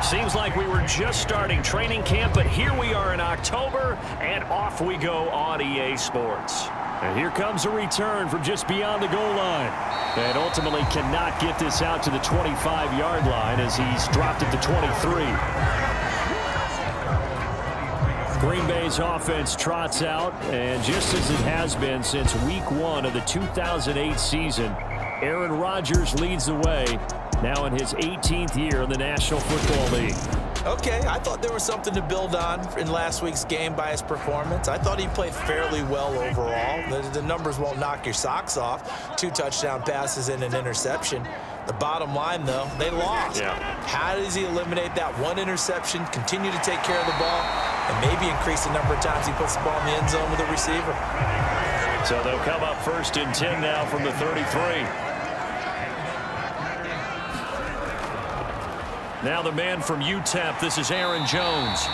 Seems like we were just starting training camp, but here we are in October, and off we go on EA Sports. And here comes a return from just beyond the goal line. And ultimately cannot get this out to the 25-yard line as he's dropped it to 23. Green Bay's offense trots out, and just as it has been since week 1 of the 2008 season, Aaron Rodgers leads the way, now in his 18th year in the National Football League. Okay, I thought there was something to build on in last week's game by his performance. I thought he played fairly well overall. The numbers won't knock your socks off. 2 touchdown passes and an interception. The bottom line, though, they lost. Yeah. How does he eliminate that 1 interception, continue to take care of the ball, and maybe increase the number of times he puts the ball in the end zone with a receiver? So they'll come up 1st and 10 now from the 33. Now the man from UTEP, this is Aaron Jones.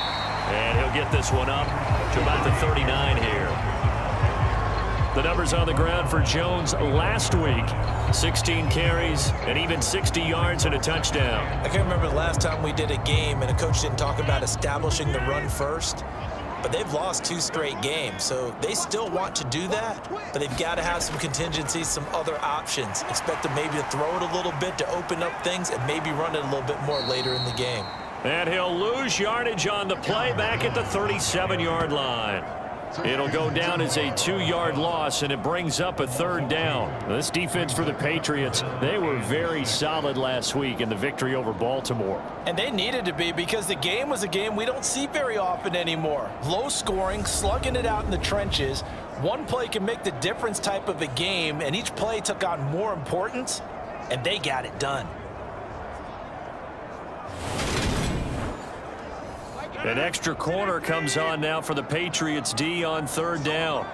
And he'll get this one up to about the 39 here. The numbers on the ground for Jones last week. 16 carries and even 60 yards and a touchdown. I can't remember the last time we did a game and a coach didn't talk about establishing the run first. But they've lost 2 straight games, so they still want to do that, but they've got to have some contingencies, some other options. Expect them maybe to throw it a little bit to open up things and maybe run it a little bit more later in the game. And he'll lose yardage on the play back at the 37-yard line. It'll go down as a 2-yard loss, and it brings up a 3rd down. This defense for the Patriots, they were very solid last week in the victory over Baltimore. And they needed to be, because the game was a game we don't see very often anymore. Low scoring, slugging it out in the trenches. One play can make the difference type of a game, and each play took on more importance, and they got it done. An extra corner comes on now for the Patriots D on 3rd down.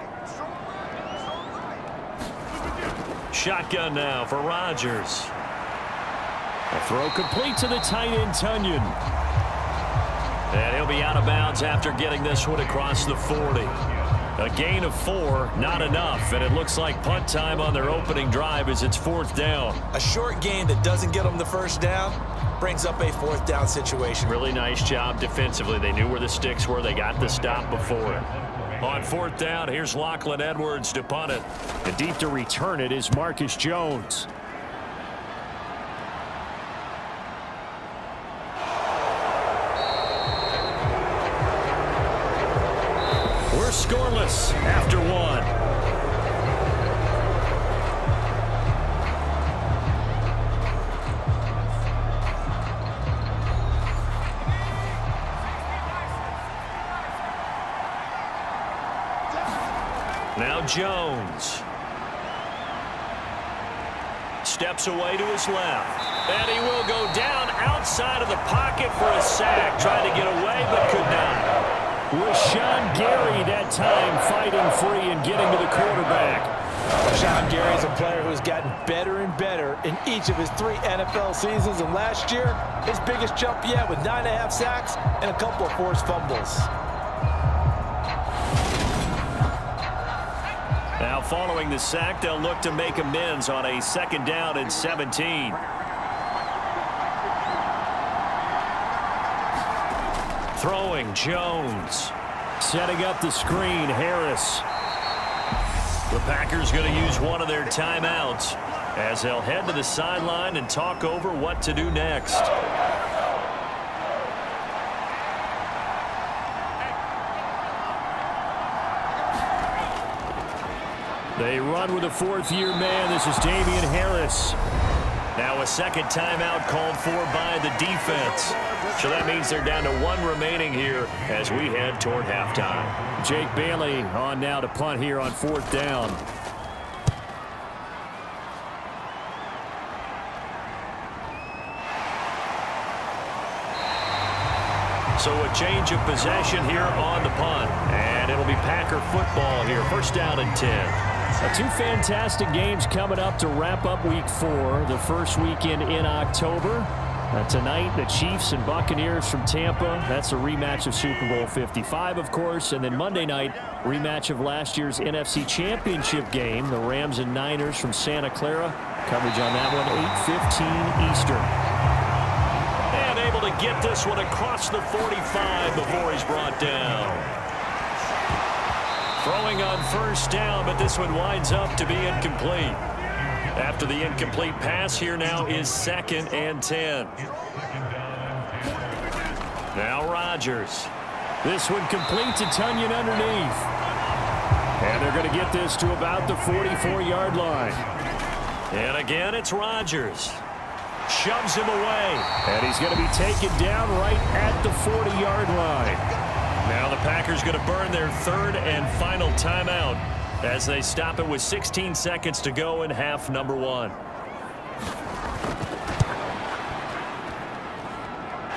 Shotgun now for Rodgers. A throw complete to the tight end, Tunyon. And he'll be out of bounds after getting this one across the 40. A gain of 4, not enough, and it looks like punt time on their opening drive as it's 4th down. A short gain that doesn't get them the 1st down brings up a 4th down situation. Really nice job defensively. They knew where the sticks were. They got the stop before it. On 4th down, here's Lachlan Edwards to punt it. And deep to return it is Marcus Jones. We're scoreless after 1. Now Jones steps away to his left, and he will go down outside of the pocket for a sack, trying to get away but could not. Rashawn Gary that time fighting free and getting to the quarterback. Rashawn Gary is a player who's gotten better and better in each of his 3 NFL seasons, and last year his biggest jump yet with 9.5 sacks and a couple of forced fumbles. Now following the sack, they'll look to make amends on a 2nd down and 17. Throwing Jones. Setting up the screen, Harris. The Packers going to use one of their timeouts as they'll head to the sideline and talk over what to do next. They run with a 4th-year man. This is Damian Harris. Now a 2nd timeout called for by the defense. So that means they're down to 1 remaining here as we head toward halftime. Jake Bailey on now to punt here on 4th down. So a change of possession here on the punt. And it'll be Packer football here. 1st down and 10. 2 fantastic games coming up to wrap up week 4, the first weekend in October. Tonight, the Chiefs and Buccaneers from Tampa. That's a rematch of Super Bowl 55, of course. And then Monday night, rematch of last year's NFC Championship game, the Rams and Niners from Santa Clara. Coverage on that one, 8:15 Eastern. And able to get this one across the 45 before he's brought down. Throwing on first down, but this one winds up to be incomplete. After the incomplete pass, here now is 2nd and 10. Now Rodgers. This one complete to Tunyon underneath. And they're going to get this to about the 44-yard line. And again, it's Rodgers. Shoves him away. And he's going to be taken down right at the 40-yard line. Now the Packers going to burn their 3rd and final timeout as they stop it with 16 seconds to go in half number 1.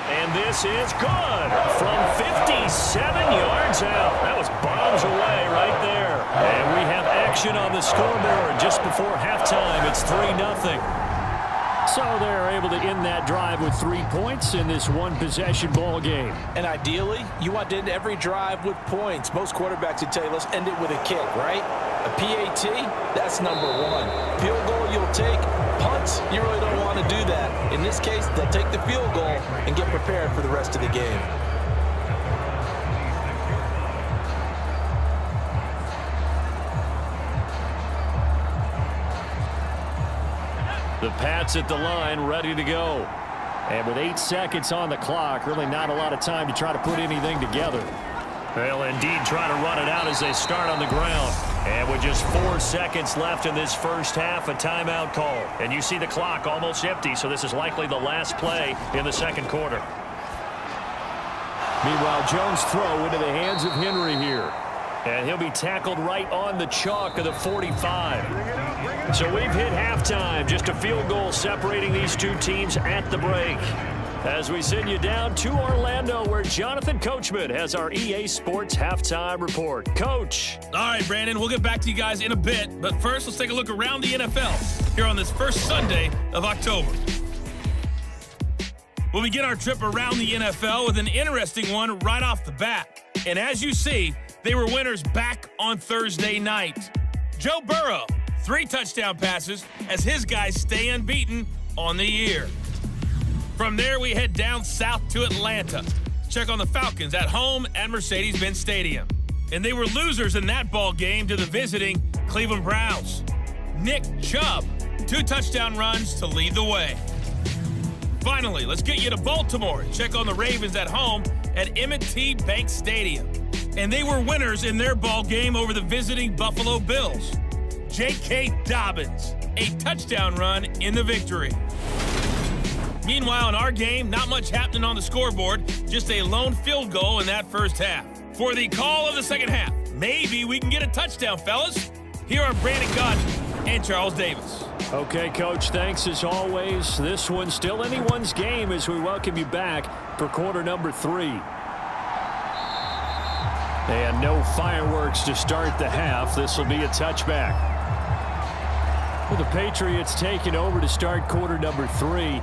And this is good from 57 yards out. That was bombs away right there. And we have action on the scoreboard just before halftime. It's 3-0. So they're able to end that drive with 3 points in this one-possession ball game. And ideally, you want to end every drive with points. Most quarterbacks would tell you, let's end it with a kick, right? A PAT, that's number 1. Field goal, you'll take. Punts, you really don't want to do that. In this case, they'll take the field goal and get prepared for the rest of the game. The Pats at the line, ready to go. And with 8 seconds on the clock, really not a lot of time to try to put anything together. They'll indeed try to run it out as they start on the ground. And with just 4 seconds left in this first half, a timeout call. And you see the clock almost empty, so this is likely the last play in the second quarter. Meanwhile, Jones' throw into the hands of Henry here. And he'll be tackled right on the chalk of the 45. So we've hit halftime. Just a field goal separating these two teams at the break. As we send you down to Orlando, where Jonathan Coachman has our EA Sports halftime report. Coach. All right, Brandon, we'll get back to you guys in a bit. But first, let's take a look around the NFL here on this first Sunday of October. We'll begin our trip around the NFL with an interesting one right off the bat. And as you see, they were winners back on Thursday night. Joe Burrow, 3 touchdown passes as his guys stay unbeaten on the year. From there, we head down south to Atlanta. Check on the Falcons at home at Mercedes-Benz Stadium. And they were losers in that ball game to the visiting Cleveland Browns. Nick Chubb, 2 touchdown runs to lead the way. Finally, let's get you to Baltimore. Check on the Ravens at home at M&T Bank Stadium. And they were winners in their ball game over the visiting Buffalo Bills. J.K. Dobbins, a touchdown run in the victory. Meanwhile, in our game, not much happening on the scoreboard, just a lone field goal in that first half. For the call of the second half, maybe we can get a touchdown, fellas. Here are Brandon Gaudin and Charles Davis. Okay, Coach, thanks as always. This one's still anyone's game as we welcome you back for quarter number 3. And no fireworks to start the half. This will be a touchback. Well, the Patriots taking over to start quarter number 3.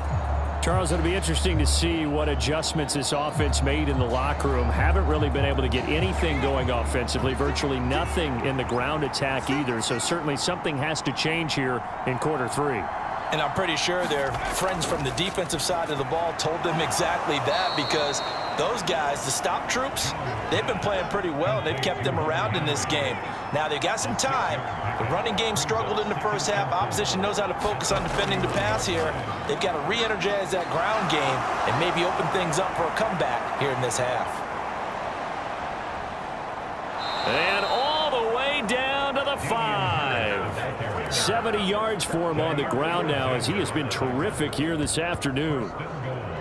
Charles, it'll be interesting to see what adjustments this offense made in the locker room. Haven't really been able to get anything going offensively, virtually nothing in the ground attack either. So certainly something has to change here in quarter 3. And I'm pretty sure their friends from the defensive side of the ball told them exactly that, because those guys, the stop troops, they've been playing pretty well, and they've kept them around in this game. Now, they've got some time. The running game struggled in the first half. Opposition knows how to focus on defending the pass here. They've got to re-energize that ground game and maybe open things up for a comeback here in this half. And all the way down to the 5. 70 yards for him on the ground now, as he has been terrific here this afternoon.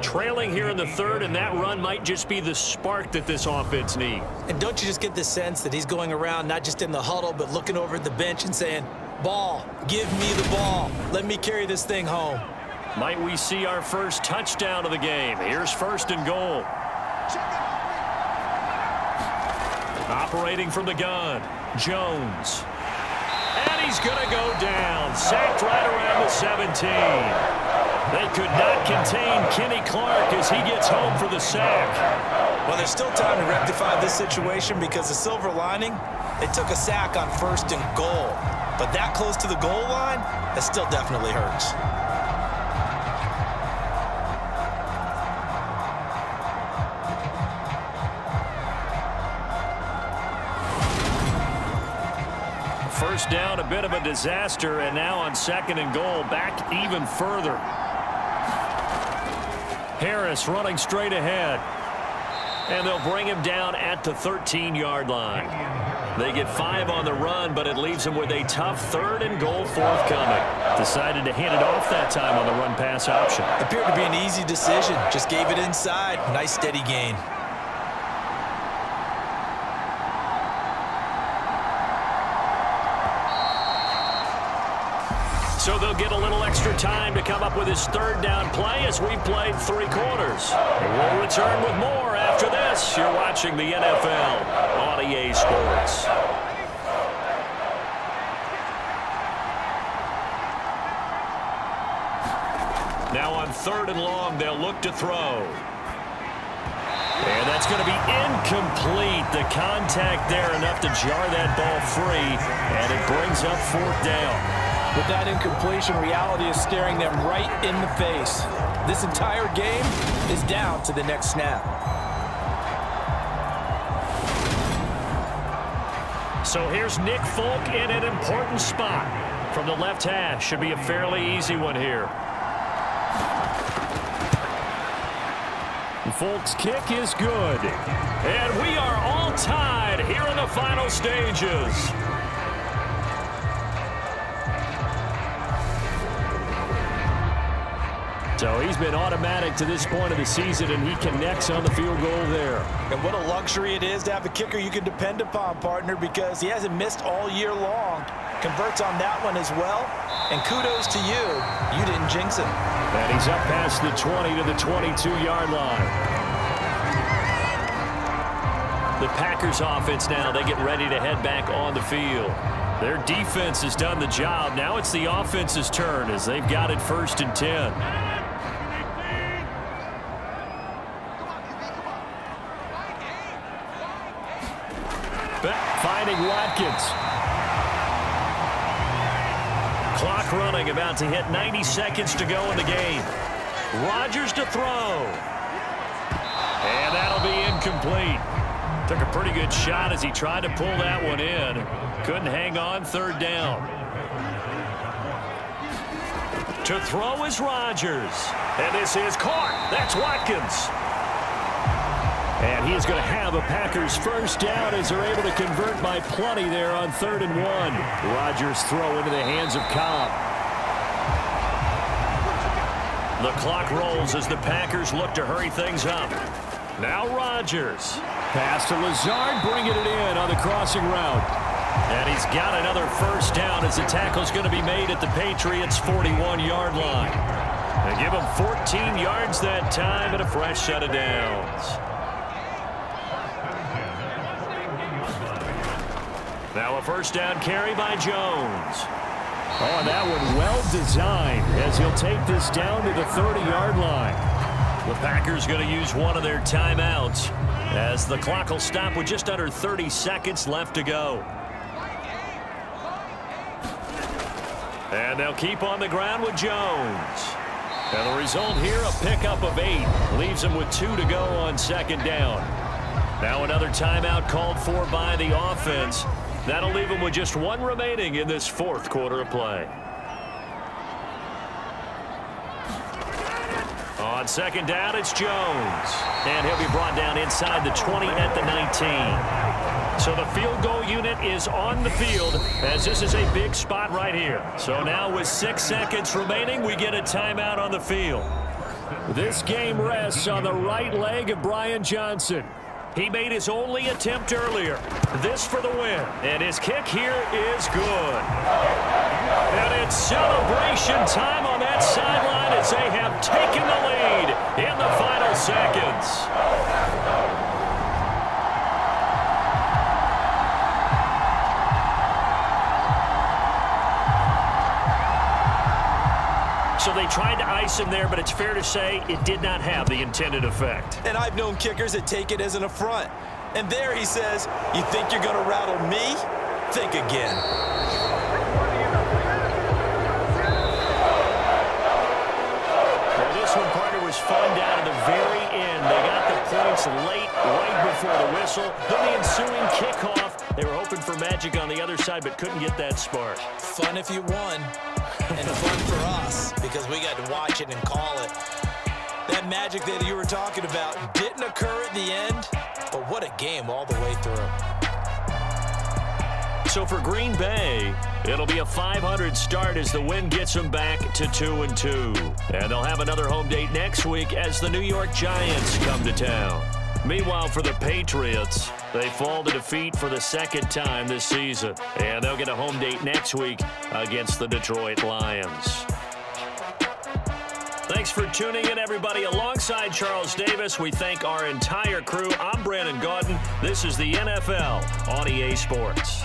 Trailing here in the third, and that run might just be the spark that this offense needs. And don't you just get the sense that he's going around not just in the huddle, but looking over at the bench and saying, ball, give me the ball. Let me carry this thing home. Might we see our first touchdown of the game? Here's 1st and goal. Operating from the gun, Jones. And he's going to go down. Sacked right around the 17. They could not contain Kenny Clark as he gets home for the sack. Well, there's still time to rectify this situation, because the silver lining, they took a sack on 1st and goal. But that close to the goal line, that still definitely hurts. First down, a bit of a disaster, and now on 2nd and goal, back even further. Harris running straight ahead. And they'll bring him down at the 13-yard line. They get 5 on the run, but it leaves them with a tough 3rd and goal forthcoming. Decided to hand it off that time on the run-pass option. Appeared to be an easy decision. Just gave it inside. Nice steady gain. So they'll get a little extra time to come up with his 3rd down play as we've played 3 quarters. We'll return with more after this. You're watching the NFL on EA Sports. Now on 3rd and long, they'll look to throw. And that's going to be incomplete. The contact there enough to jar that ball free, and it brings up 4th down. With that incompletion, reality is staring them right in the face. This entire game is down to the next snap. So here's Nick Folk in an important spot. From the left hash, should be a fairly easy one here. Folk's kick is good. And we are all tied here in the final stages. So he's been automatic to this point of the season, and he connects on the field goal there. And what a luxury it is to have a kicker you can depend upon, partner, because he hasn't missed all year long. Converts on that one as well. And kudos to you. You didn't jinx him. And he's up past the 20 to the 22-yard line. The Packers offense now, they get ready to head back on the field. Their defense has done the job. Now it's the offense's turn as they've got it 1st and 10. Finding Watkins. Clock running, about to hit 90 seconds to go in the game. Rodgers to throw. And that'll be incomplete. Took a pretty good shot as he tried to pull that one in. Couldn't hang on, 3rd down. To throw is Rodgers. And this is caught. That's Watkins. And he is going to have a Packers 1st down as they're able to convert by plenty there on 3rd and 1. Rodgers throw into the hands of Cobb. The clock rolls as the Packers look to hurry things up. Now Rodgers. Pass to Lazard, bringing it in on the crossing route. And he's got another 1st down as the tackle's going to be made at the Patriots' 41-yard line. They give him 14 yards that time and a fresh set of downs. Now a 1st down carry by Jones. Oh, and that one well designed as he'll take this down to the 30-yard line. The Packers going to use one of their timeouts as the clock will stop with just under 30 seconds left to go. And they'll keep on the ground with Jones. And the result here, a pickup of 8. Leaves them with 2 to go on 2nd down. Now another timeout called for by the offense. That'll leave them with just 1 remaining in this 4th quarter of play. On 2nd down, it's Jones. And he'll be brought down inside the 20 at the 19. So the field goal unit is on the field as this is a big spot right here. So now with 6 seconds remaining, we get a timeout on the field. This game rests on the right leg of Brian Johnson. He made his only attempt earlier. This for the win. And his kick here is good. And it's celebration time on that sideline as they have taken the lead in the final seconds. So they tried to ice him there, but it's fair to say it did not have the intended effect. And I've known kickers that take it as an affront. And there he says, you think you're going to rattle me? Think again. Well, this one, partner, was fun down to the very end. They got the points late, right before the whistle. Then the ensuing kickoff They were hoping for magic on the other side, but couldn't get that spark. Fun if you won, and fun for us because we got to watch it and call it. That magic that you were talking about didn't occur at the end, but what a game all the way through. So for Green Bay, it'll be a 500 start as the win gets them back to 2-2. And they'll have another home date next week as the New York Giants come to town. Meanwhile, for the Patriots, they fall to defeat for the second time this season. And they'll get a home date next week against the Detroit Lions. Thanks for tuning in, everybody. Alongside Charles Davis, we thank our entire crew. I'm Brandon Gaudin. This is the NFL on EA Sports.